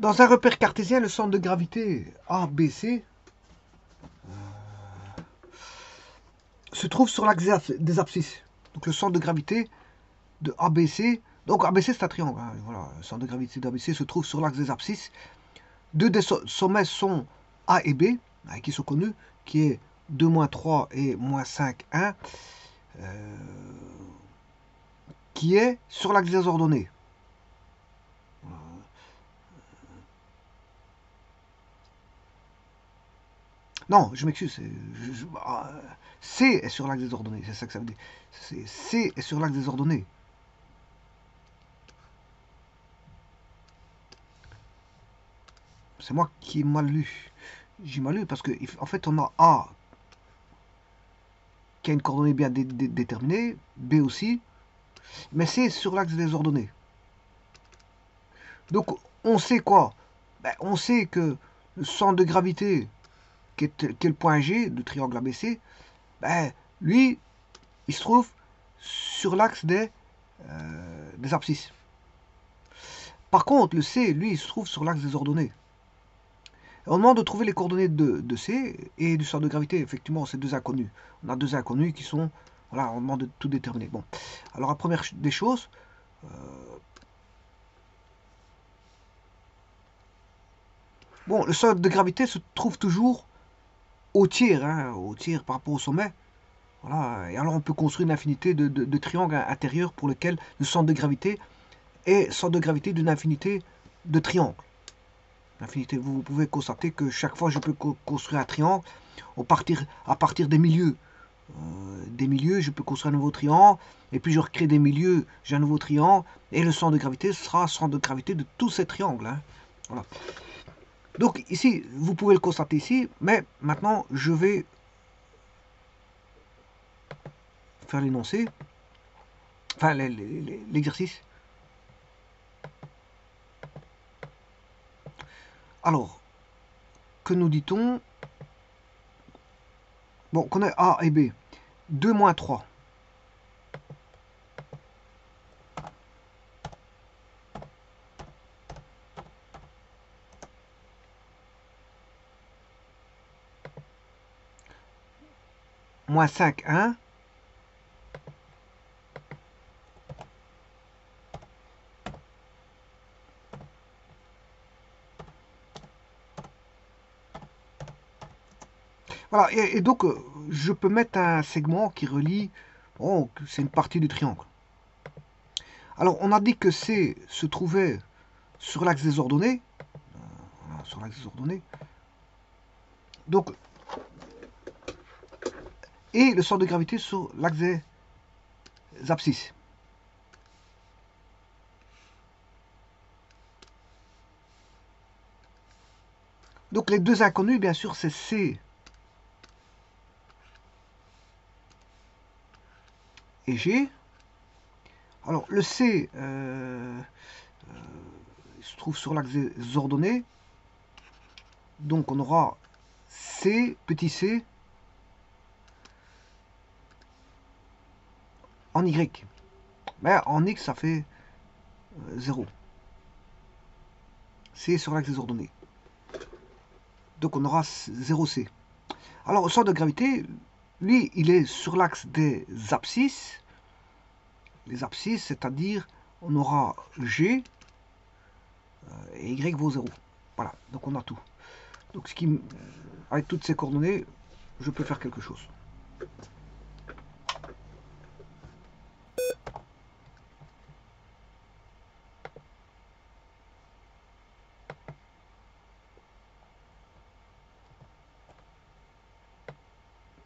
Dans un repère cartésien, le centre de gravité ABC se trouve sur l'axe des abscisses. Donc le centre de gravité de ABC, donc ABC c'est un triangle, hein, voilà, le centre de gravité d'ABC se trouve sur l'axe des abscisses. Deux des sommets sont A et B, hein, qui sont connus, qui est 2, moins 3 et moins 5, 1, qui est sur l'axe des ordonnées. Non, je m'excuse. C est sur l'axe des ordonnées, c'est ça que ça veut dire. C est sur l'axe des ordonnées. C'est moi qui ai mal lu. J'ai mal lu parce que en fait on a A qui a une coordonnée bien déterminée, B aussi, mais C est sur l'axe des ordonnées. Donc on sait quoi? Ben, on sait que le centre de gravité qui est le point G du triangle ABC, ben, lui, il se trouve sur l'axe des abscisses. Par contre, le C, lui, il se trouve sur l'axe des ordonnées. On demande de trouver les coordonnées de C et du centre de gravité. Effectivement, c'est deux inconnus. On a deux inconnus qui sont... Voilà, on demande de tout déterminer. Bon, alors la première des choses... bon, le centre de gravité se trouve toujours au tiers, hein, au tiers par rapport au sommet. Voilà, et alors on peut construire une infinité de triangles intérieurs pour lesquels le centre de gravité est centre de gravité d'une infinité de triangles. L'infinité, vous pouvez constater que chaque fois je peux construire un triangle à partir des milieux. Je peux construire un nouveau triangle, et puis je recrée des milieux, j'ai un nouveau triangle, et le centre de gravité sera le centre de gravité de tous ces triangles. Hein. Voilà. Donc ici, vous pouvez le constater ici, mais maintenant je vais faire l'énoncé, enfin l'exercice. Alors, que nous dit-on? Bon, on connaît A et B. 2 moins 3. Moins 5, 1. Voilà, et donc je peux mettre un segment qui relie, oh, c'est une partie du triangle. Alors on a dit que C se trouvait sur l'axe des ordonnées, voilà, sur l'axe des ordonnées, donc, et le centre de gravité sur l'axe des abscisses. Donc les deux inconnus, bien sûr, c'est C et G. Alors le C se trouve sur l'axe des ordonnées. Donc on aura C, petit c, en Y. Mais en X, ça fait 0. C sur l'axe des ordonnées. Donc on aura 0C. Alors le centre de gravité, lui, il est sur l'axe des abscisses. Les abscisses, c'est-à-dire on aura G et Y vaut 0. Voilà, donc on a tout. Donc avec toutes ces coordonnées, je peux faire quelque chose.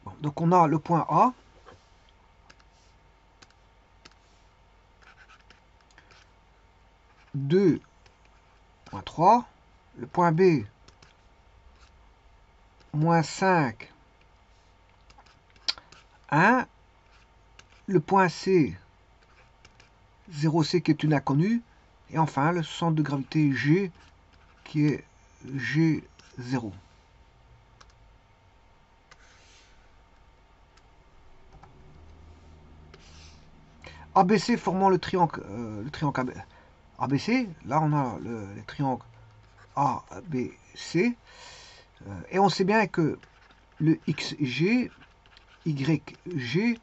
Bon, donc on a le point A. Deux, moins 3. Le point B, moins 5, 1. Le point C, 0C qui est une inconnue. Et enfin, le centre de gravité G qui est G0. ABC formant le triangle ABC. Là, on a les triangles A, B, C. Et on sait bien que le XG, YG,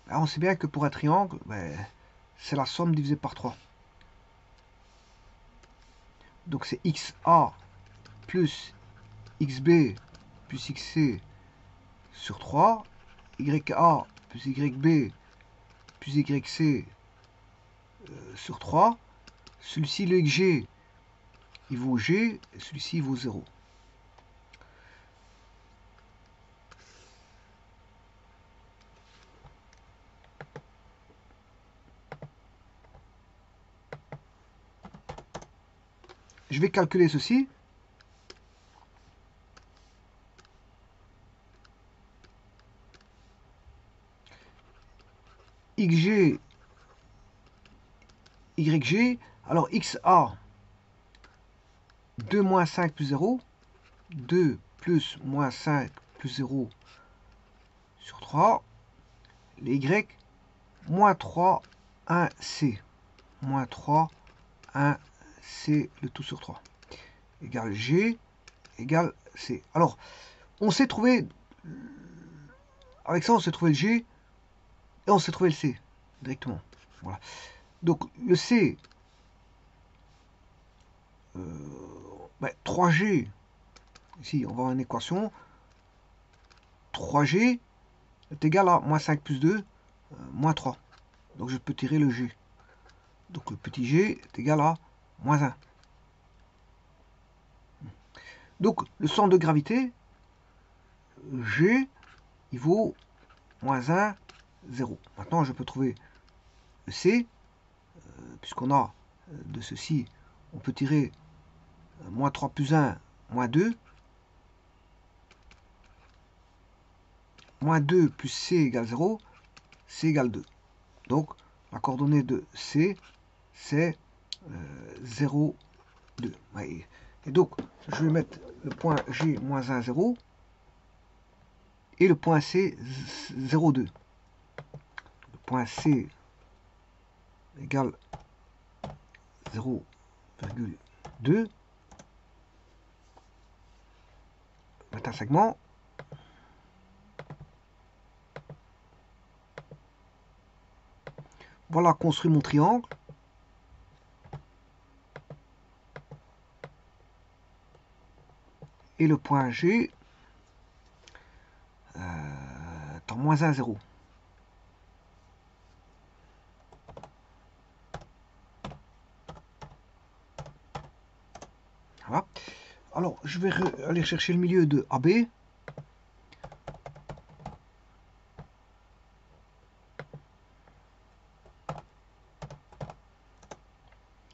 on sait bien que pour un triangle, ben, c'est la somme divisée par 3. Donc c'est XA plus XB plus XC sur 3, YA plus YB plus YC sur 3. Celui-ci, le XG, il vaut G, et celui-ci, il vaut 0. Je vais calculer ceci. XG, YG, alors XA, 2 moins 5 plus 0, 2 plus moins 5 plus 0 sur 3, les Y, moins 3, 1, C, moins 3, 1, C, le tout sur 3, égale G, égale C. Alors, on s'est trouvé, avec ça, on s'est trouvé le G, et on s'est trouvé le C, directement. Voilà. Donc, le C, 3G, ici, on va avoir une équation, 3G est égal à moins 5 plus 2, moins 3. Donc, je peux tirer le G. Donc, le petit G est égal à moins 1. Donc, le centre de gravité, G, il vaut moins 1, 0. Maintenant, je peux trouver le C, puisqu'on a de ceci, on peut tirer moins 3 plus 1, moins 2. Moins 2 plus C égale 0, C égale 2. Donc, la coordonnée de C, c'est 0, 2. Et donc, je vais mettre le point G, moins 1, 0, et le point C, 0, 2. Le point C égale 0,2. Mettre un segment. Voilà construit mon triangle. Et le point G est en moins 1, 0. Voilà. Alors, je vais aller chercher le milieu de AB.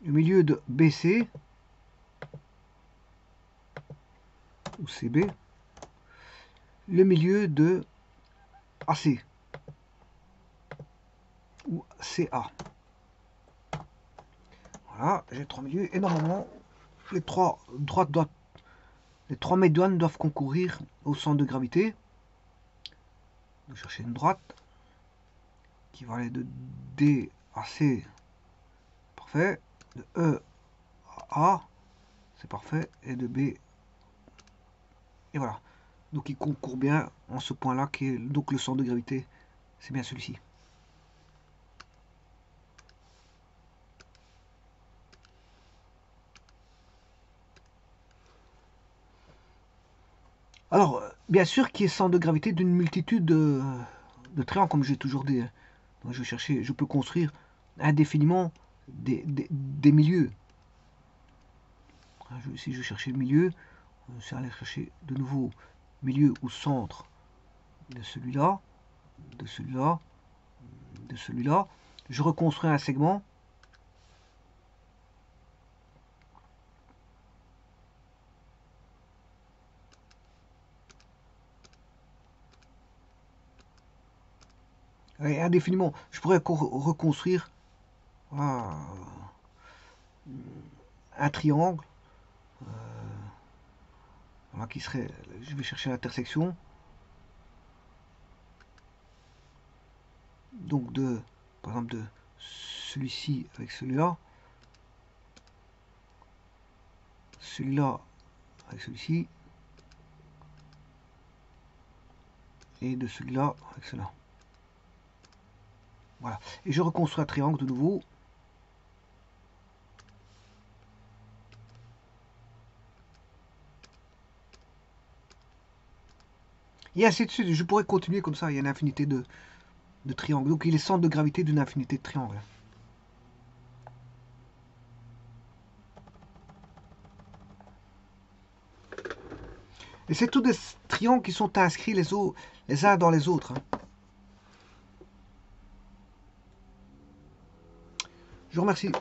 Le milieu de BC. Ou CB. Le milieu de AC. Ou CA. Voilà, j'ai 3 milieux. Et normalement, les 3 médianes doivent concourir au centre de gravité. Donc, chercher une droite qui va aller de D à C, parfait, de E à A, c'est parfait, et de B, et voilà. Donc il concourt bien en ce point-là, qui est donc le centre de gravité, c'est bien celui-ci. Alors, bien sûr, qui est centre de gravité d'une multitude de triangles, comme j'ai toujours dit. Donc, je peux construire indéfiniment des milieux. Si je cherchais le milieu, c'est aller chercher de nouveau milieu ou centre de celui-là, de celui-là, de celui-là. Je reconstruis un segment. Et indéfiniment, je pourrais reconstruire un triangle. Voilà, qui serait, je vais chercher l'intersection. Donc par exemple, de celui-ci avec celui-là. celui-là avec celui-ci. Et de celui-là avec cela. Voilà. Et je reconstruis un triangle de nouveau. Et ainsi de suite. Je pourrais continuer comme ça. Il y a une infinité de triangles. Donc il est centre de gravité d'une infinité de triangles. Et c'est tous des triangles qui sont inscrits les uns dans les autres. Je vous remercie.